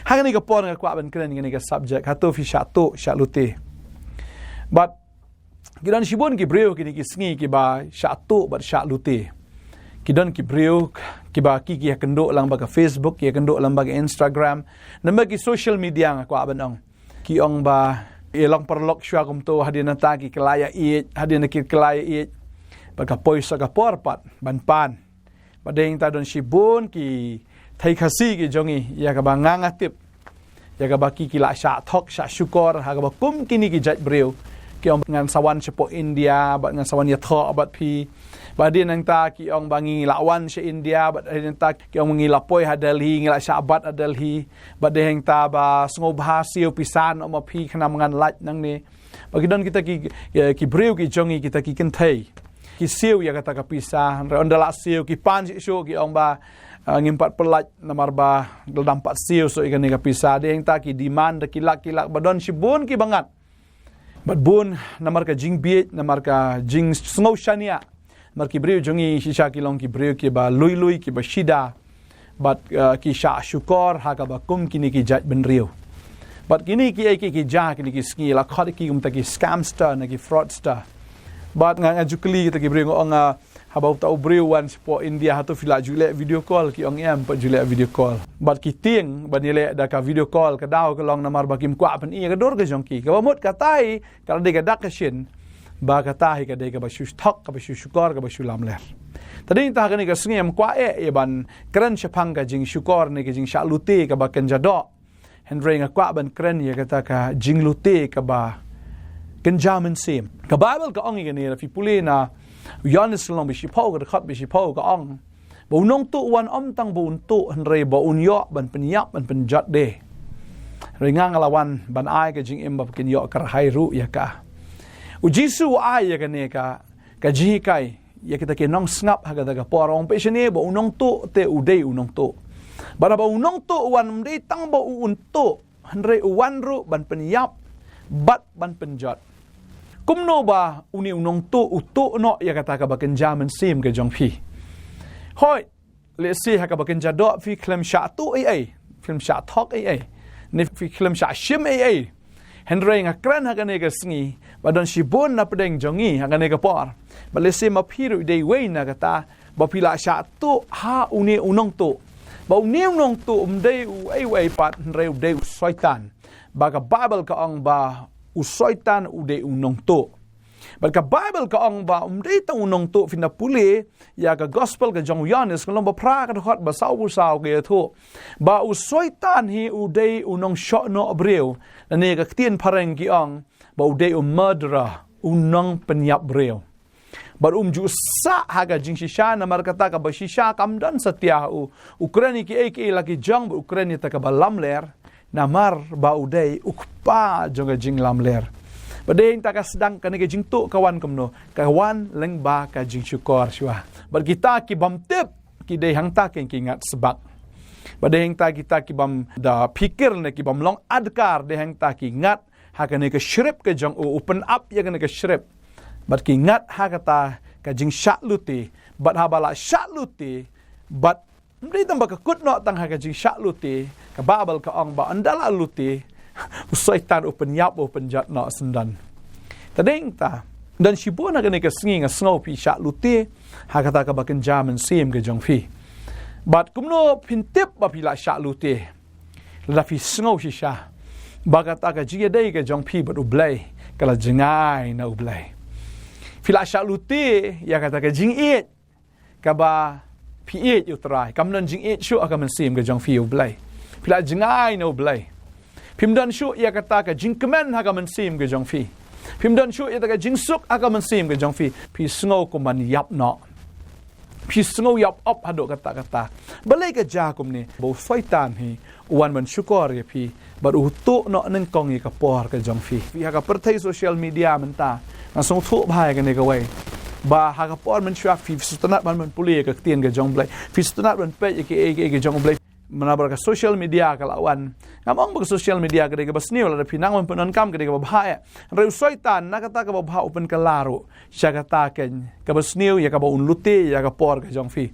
Hang ni ka por nga kwa ban kren ni ka subject hato fi shato shalute. But kidan shibon ki breu ki sngi ki ba shato but shalute. Kidan ki breu ki ba ki kendo lang ba ka Facebook ki kendo lang ba ka Instagram namba ki social media nga kwa ban ong. Ki ong ba ilang perlok syua kum to hadin ta ki kelaya i hadin ki kelaya i ba ka poisa ka porpat ban pan. Badeng ta don shibon ki thai khasi ki jongi ya ka ba ngangatip ya ka ba ki kila sha thok sha syukor ha ka ba kum kini ki jat breu ki ong ngan sawan sepo India bat ngan sawan ya tho bat pi badin nang ta ki ong bangi lawan se India bat hadin ta ki ong ngi lapoi ha Delhi ngi la sha bat Delhi badeng ta ba sngo bha siu pisan om pi khana ngan lat nang ni bagidon kita ki breu ki jongi kita ki kenthai ki siu ya kata ka pisah ondala siu ki pan siu ki ong ba ngimpat pelat namar ba dampat siu so ikan ni ka pisah de ta ki demand ki lak badon shibun ki bangat bad bun namar ka jing biet namar ka jing sngo shania mar ki breu jongi shisha ki long ki breu ki ba lui ki ba shida bat ki sha shukor ha ka ba kum kini ki jat ben riu bat kini ki ja kini ki ski la khot ki kum ta ki scamster na ki fraudster bat nga jukli kita ki breu ong habau tau breu wan po India hatu fila jule video call ki ong em pa jule video call bat ki ting ban ile da ka video call ka daw ka long namar bakim kwa pen i ka dor ka jongki ka mot ka tai ka de ka dakashin ba ka tai ka de ka ba shush thok ka ba shush shukor ka ba shulam ler tadi ta ka ni ka sngem kwa e ban kran chapang ka jing shukor ni ka jing sha lute ka ba kan jado henry nga kwa ban kran ya ka ta ka jing lute ka ba kenjamen sim ka bible ka ong ni fi puli na Yohanes long bi shipau ka khat bi shipau ka ong bo nong tu wan om tang bu tu henry bo un yo ban penyap ban penjat de ringang lawan ban ai ka jing imba kin yo kar hai ru ya ka u jisu ai ya ka ne ka ji kai ya kita ke nong snap ha ka porong pe shene bo nong tu te u de u nong tu bara bo nong tu wan de tang bo un tu henry wan ru ban penyap bat ban penjat kum no ba uni unong to uto no ya kata ka baken jaman sim ke jong phi hoi le si ha ka baken jado fi klem sha tu ai film sha thok ai ni fi klem sha shim ai henry nga kran ha ka ne ka sngi ba don shibon na pedeng jongi ha ka ne ka por ba le si ma phi ru dei we na kata ba pila sha tu ha uni unong to ba uni unong to dei u ai pat henry dei soitan ba ka bible ka ong ba usoitan ude unong to Balka Bible ka ong ba umdei ta unong to fina puli ya ka gospel ka jong Yohanes ka lomba pra ka hot ba saw ke to ba usoitan hi udei unong sho no breu na ne ka tien pareng ki ong ba udei murderer unong penyap breu bar ju sa haga jing shisha na markata ka ba shisha kam dan satya Ukraini ki laki jong Ukraini ta ka ba lamler namar ba udei ukpa jonga jing lamler badeng ta ka sedang ka ne jing tu kawan kamno kawan leng ba ka jing syukor syua bar kita ki bam tip ki dei hang ta ken ki ngat sebak badeng ta kita ki bam da pikir ne ki bam long adkar de hang ta ki ngat ha ka ne ka shrip ka jong open up ya ka ne ka shrip bat ki ngat ha kata ka jing sha lute bat ha bala sha lute bat mri tamba ka kut no tang ha ka jing sha lute ka babal ka ong ba andala lute usaitan open yap open jat no sendan tadeng ta dan shibon ha ka ne ka sngi nga sngo pi sha lute ha kata ka baken jaman sim ka jong fi bat kumno pintip ba pila sha lute la fi sngo shi sha ba kata ka jige dei ka jong pi bat ublai kala jengai na ublai fila sha lute ya kata ka jing it ka ba pi it utrai kamnon jing it shu aka man sim ka jong fi ublai fila jengai na ublai pimdan shu ya kata ka jing kemen ha ka man sim ka jong fi pimdan shu ya ta ka jing suk aka man sim ka jong fi pi sngo ko man yap no pi sngo yap op hado kata balai ka ja kum ni bo soitan hi wan man shukor ya pi bar utu no neng kong ka por ka jong fi ha ka perthai social media menta na song thu bhai ka ne ka wai ba ha ka por man shwa fi sutanat man puli ka tien ka jong blai fi sutanat man pe ke jong blai manabar ka social media ka lawan ngamong ba social media ka de ka basniw la pinang man panon kam ka de ka bhai reu soitan na kata ka bha open ka laro sya kata ken ka basniw ya ka ba unlute ya ka por ka jong fi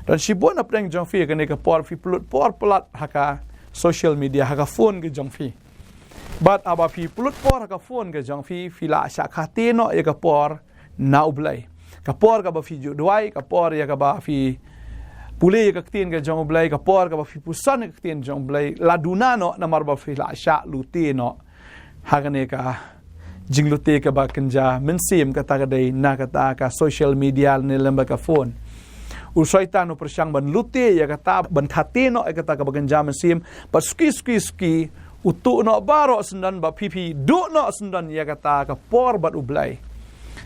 dan shibon apeng jong fi ka ne ka por fi pulut por pelat ha ka social media haka phone ke jong fi but aba fi pulut por haka phone ke jong fi la sha khate no ya ka por na ublai ka por ka ba fi ju duai ka por ya ka ba fi pule ya ka tin ke jong ublai ka por ka ba fi pusan ka tin jong ublai la duna no na mar ba fi la sha lute no haka ne ka jing lute ka ba kanja mensim kata ka dai na kata ka social media ne lamba ka phone usaitan upersyang ban lute ya kata ban khate no kata ka ba kanja mensim ba ski utu no baro sendan ba pipi do no sendan ya kata ka por bat ublai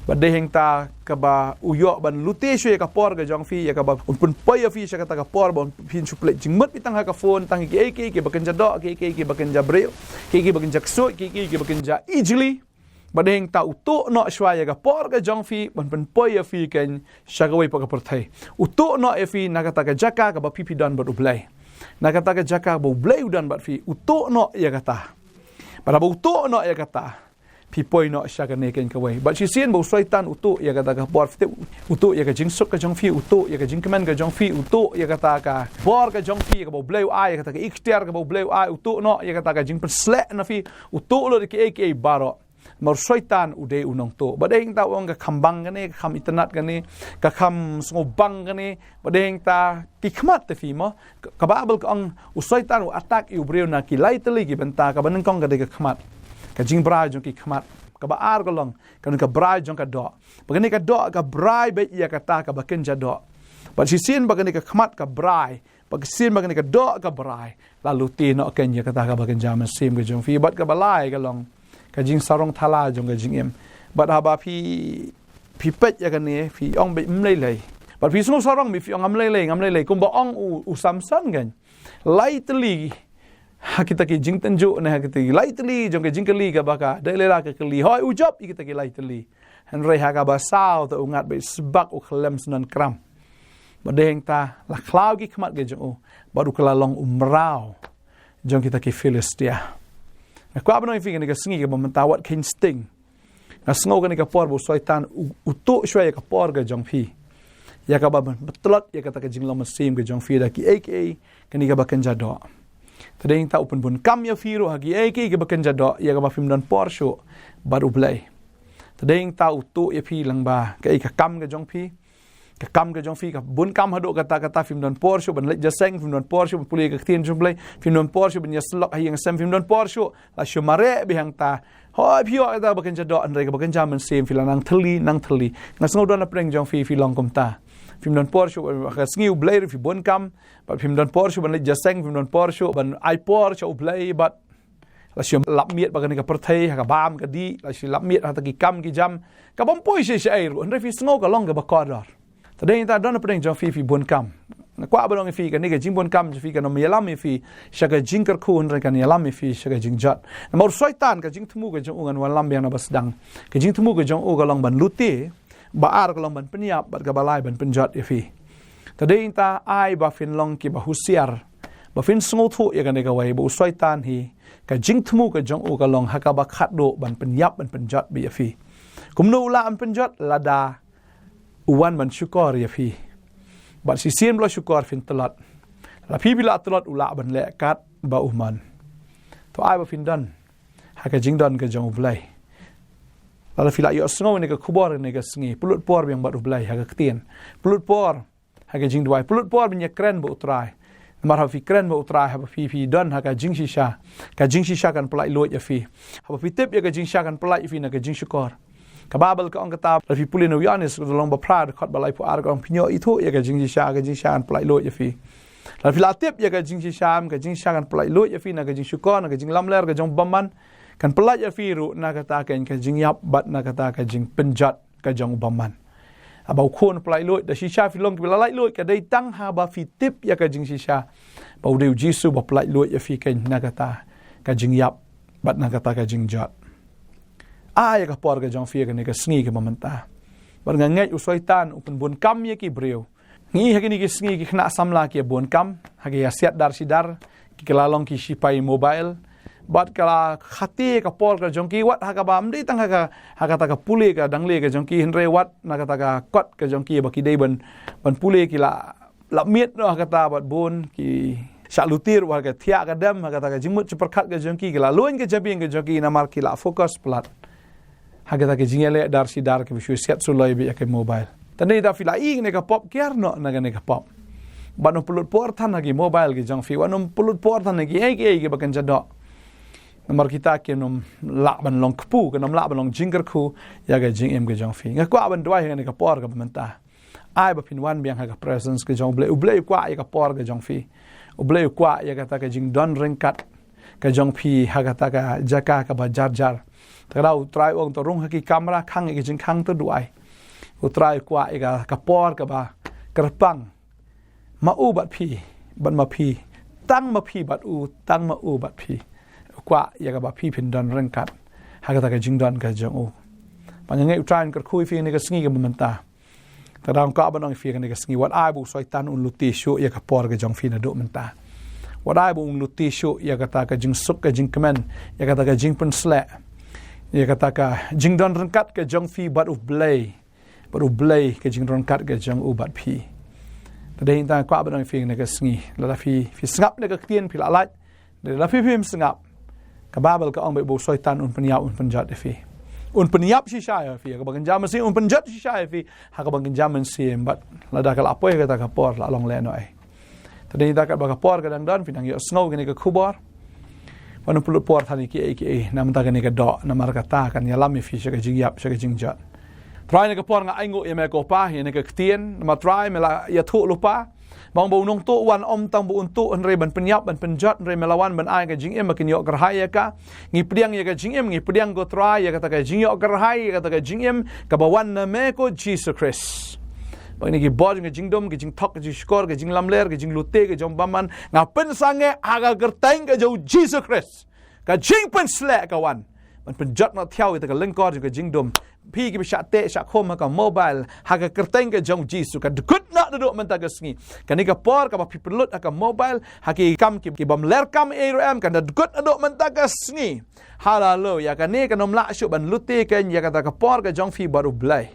ba deheng ta ka ba uyo ban lute shu ya ka por ga jong fi ya ka ba pun pay fi sha kata ka por bon pin suple jingmat pitang ha ka phone tang ki ba kanja do ki ba kanja bre ki ba kanja kso ki ba kanja ijli badeng ta utu no shwaya ga por ga jong fi ban poi fi ken shagawai pa ka perthai utu no fi nagata ga jaka ga ba pipi dan ba ublai nagata ga jaka ba ublai udan ba fi utu no ya kata para ba utu no ya kata pi poi no shaga ne ken ka wai ba si sien ba swaitan utu ya kata ga por fi utu ya ga jing suk ga jong fi utu ya ga jing kemen ga jong fi utu ya kata ka por ga jong fi ga ba ublai ai ya kata ga iktiar ga ba ublai ai utu no ya kata ga jing persle na fi utu lo ki baro mar syaitan ude unong to badeng ta wong ka khambang gane kham internet gane ka kham ngobang gane badeng ta tikmat te fi mo ka babel ka ang usaitan u attack u breu na ki laiteli ki benta ka baneng kong ka de ka khmat ka jing bra jong ki khmat ka ba ar ko long ka bra jong ka do bagane ka do ka brai be ya ka ta ka ba kenja do ba si sin bagane ka khmat ka brai pag sin bagane ka do ka brai lalu ti no ken ya ka ta ka ba kenja ma sim ka jong fi bat ka balai ka long ka jing sarong thala jong ka jing em bat haba phi pet ya kan ne phi ong be mlei lei bat phi sung sarong mi phi ong amlei lei kum ba ong u samsan gan lightly kita ki jing tenju ne kita lightly jong ka jing kali ka baka dai lela ka kali hoi u job kita ki lightly han rei ha ka ba sao to ungat be sbak u khlem sunan kram ba deng ta la klau ki khmat ge jong u baru kala long umrao jong kita ki philistia na kwa bano ifi ka singi ka mamantawat kin sting na sngo ka por bo soitan uto shwa ka por ga jong phi ya ka ba betlot ya ka ta ka jing lam sim ga jong phi da ki aka kani ka ba kan jado tadeng ta open bun kam ya firo ha ki aka ka ba kan jado ya ka ba film dan por show baru play tadeng ta uto ya phi lang ba ka kam ga jong phi ka kam ga jong phi ka bun kam hado kata film dan por show ban le jaseng film dan por show puli ka tin jom play film dan por show ban yaslok hayang sam film dan por show la shumare bihang ta hoi pio ta bakan jado andre ka bakan jaman sem film nang thli ngasngo don apreng jong phi long kom ta film dan por show ka sngiu blay fi bun kam ba film dan por show ban le jaseng film dan por show ban ai por show blay bat la shum lap miet bagan ka perthai ka bam ka di la shi lap miet ha ta ki kam ki jam ka bom poi she ai ru andre fi sngo ka long ka bakor tadeng ta don apreng jong fi bun kam na kwa balong fi ka ni ka jing bun kam fi ka no yalam fi shaga jing kar khu andre kan yalam fi shaga jing jat na mor soitan ka jing thumu ka jong ungan walam yang na basdang ka jing thumu ka jong u ka long ban lute ba ar ka long ban penyap bat ka balai ban penjat fi tadeng ta ai ba fin long ki ba husiar ba fin sngo thu ya ka ne ka wai bo soitan hi ka jing thumu ka jong u ka long ha ka ba khat do ban penyap ban penjat bi fi kumno la an penjat lada uwan man syukor ya fi bat si sien blo syukor fin telat la pi bila telat ula ban lekat ba uman to ai ba fin dan ha ka jing dan ka jong ulai la fila yo snow ne ka khubor ne ka sngi pulut por yang bat ulai ha ka ktien pulut por ha ka jing duai pulut por bin ya kren ba utrai mar ha fi kren ba utrai ha fi dan ha ka jing shisha kan pelai lot ya fi ha fi tip ya ka jing shisha kan pelai fi na ka jing syukor kababel ka ang kata fi pulin wianis long ba prad khat balai pu ar ka pinyo itu ya ka jing sha an plai lo ya fi la fi la tip ya ka jing sha kan plai lo ya fi na ka jing shukon ka jing lamler ka jong baman kan plai ya fi ru na kata ka jing yap bat na kata ka jing penjat ka jong baman abau khon plai lo da shisha fi long ki la lai lo ka dai tang ha ba fi tip ya ka jing sha bau de jisu ba plai lo ya fi kan na kata ka jing yap bat na kata ka jing jat ai ka por ka jong fi ka ne ka sngi ka mamanta bar nga ngai usoitan upun bun kam ye ki breu ngi ha ki ni ki sngi ki khna samla ki bun kam ha ki asiat dar sidar ki kelalong ki sipai mobile bat kala khati ka por ka jong ki wat ha ka bam dei tang ha ka ta ka pule ka dangle ka jong ki henre wat na ka ta ka kot ka jong ki ba ki dei ban pule ki la miet no ha ka ta bat bun ki syak lutir warga tiak kadam kata jimut ceperkat ke jongki la luin ke jabing ke jongki namar kila fokus pelat hagata ke jingele dar sidar ke bisu siat sulai bi ke mobile tani da fila ing ne ka pop kiar no na ne ka pop banu pulut portan lagi mobile ke jong fi wanum pulut portan lagi ai ke bakan jadok nomor kita ke nom lak ban long kpu ke nom lak ban long jingger ku ya ke jing em ke jong fi nga kwa ban dwai ne ka por ka mentah ai ba pin wan biang ha presence ke jong ble kwa ya ka por ke jong fi ble kwa ya kata ke jing don ringkat ke jong fi ha kata ka jaka ka ba jar tarau try ong to rung ha ki kamera khang ke jing khang to duai try kwa ya ka por ka ba kerpang ma u bat phi ban ma phi tang ma phi bat u tang ma u bat phi kwa ya ka ba phi pin don ringkat ha kata ke jing don ka jong u pa ngai try ka khui fi ne ka sngi ka mentah Kadang kau abang fi kan dekat sengi wat ai bu soitan un luti syu ya kapor ke jong fi na duk mentah. Wat ai bu un luti syu ya kata ka jing suk ke jing kemen ya kata ka jing pun slek. Ya kata ka jing don rengkat ke jong fi bat u blay ke jing rengkat ke jong u bat pi. Tadi inta kau abang fi kan dekat sengi la fi sengap dekat tien pi lalat. La fi sengap. Ka babel ka ong bu soitan un penyau un penjat fi. Un penyap si saya fi ka bagan jam si un penjat si saya fi ha ka bagan jam si bat lada kala apa kata ka por la long le noi tadi ta ka ba ka por ka dang dan pinang yo snow kini ka khubor wan pulut por thani ki nam ta kini ka do namar ka ta kan ya lam fi ka jingyap ka jingjat try ne ka por nga aingo ye me ko pa ye ne ka ktien ma try me la ya thu lupa bang bu nong tu wan om tang bu untuk enre ban penyap ban penjat enre melawan ban ai ka jing em makin yo gerhai ka ngi pediang ya ka jing em ngi pediang go try ya kata ka jing yo gerhai kata ka jing em ka bawan na me ko Jesus Christ bang ni ki bod ngi jing dom ki jing thok ki skor ki jing lamler ki jing lute ki jong baman nga pen sange aga gertang ka jo Jesus Christ ka jing pen slek ka wan ban penjat na thiau ka lengkor ka jing dom pi ki sha te sha khom ka mobile ha ka kerteng ka jong Jesus ka dukut na duduk mentah ka sngi kan ka por ka pi pelut ka mobile ha ki kam ki bam ler kam ARM kan dukut duduk mentah ka sngi hallelujah kan ni ka nom la syu ban lute kan ya kata ka por ka jong fi baru blai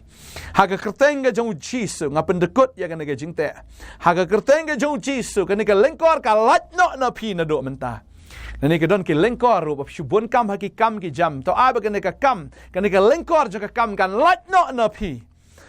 ha ka kerteng ka jong Jesus nga pendekut ya kan ka jing te ha ka kerteng ka jong Jesus kan ka lengkor ka lat no na pi na duduk mentah Nani ka don ki lengkor ru bap shubun kam haki kam ki jam to ai ba kan ka kam kan ka lengkor jo ka kam kan lat no na pi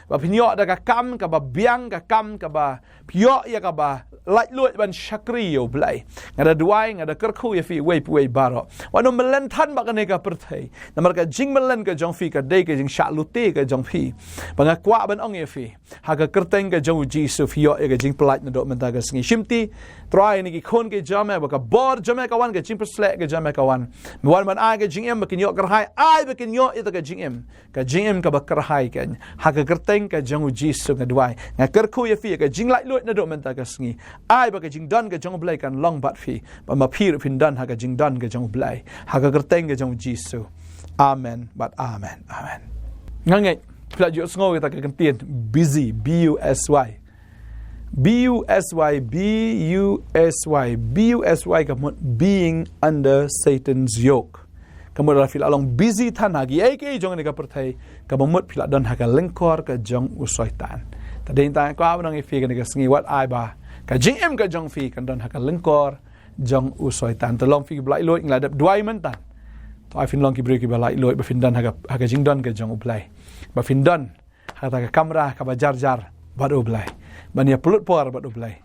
ba pinyo da ka kam ka ba biang ka kam ka ba pyo ya ka ba lat lut ban shakri yo blai ngada duai ngada kerkhu ya fi wei baro wanu melen than ba kan ka perthai namar ka jing melen ka jong fi ka dei ka jing sha lute ka jong fi ba nga kwa ban ong ya fi ha ka kerteng ka jong Jesus yo ya ka jing plat na do menta ka sngi shimti try ni ki khon ke jame ba ka bor jame ka wan ka jing slek ka jame ka wan wan man ai ka jing em ba kin yo karhai ai ba kin yo ita ka jing em ka ba karhai kan ha ka kerteng ka jong Jesus nga duai nga kerkhu ya fi ka jing lai lut na do menta ka sngi ai ba ka jing don ka jong blai kan long bat fi ba ma phir phin dan ha ka jing don ka jong blai ha ka kerteng ka jong Jesus amen but amen ngangai pla jo sngo ta ka kan tien busy busy kamu being under Satan's yoke. Kamu dah feel along busy tanagi ai jong ni ka perthai kamu mut feel don ha ka lengkor ka jong usoitan. Tadi ta ko abang ngi fi ka ni ka sngi wat ai ba ka jing em ka jong fi kan don ha ka lengkor jong usoitan. Tolong fi blai lo ngladap duai mentan. To ai fin long ki break ki blai lo ba fin don ha ka jing don ka jong uplai. Ba fin don ha ta ka kamera ka ba jar ba do blai. Bania pulut por bat ublai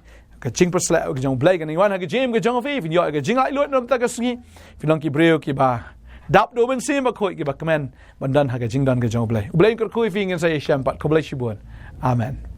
ka jing perslek ka jong blai kan ni wan ha ka jing ka jong fi fin yo ka jing lai lut nom ta ka sngi fin long ki breu ki ba dap do ben sim ba khoi ki ba kamen ban dan ha ka jing dan ka jong blai ka khoi fi ngin sai sham pat ko blai shibun amen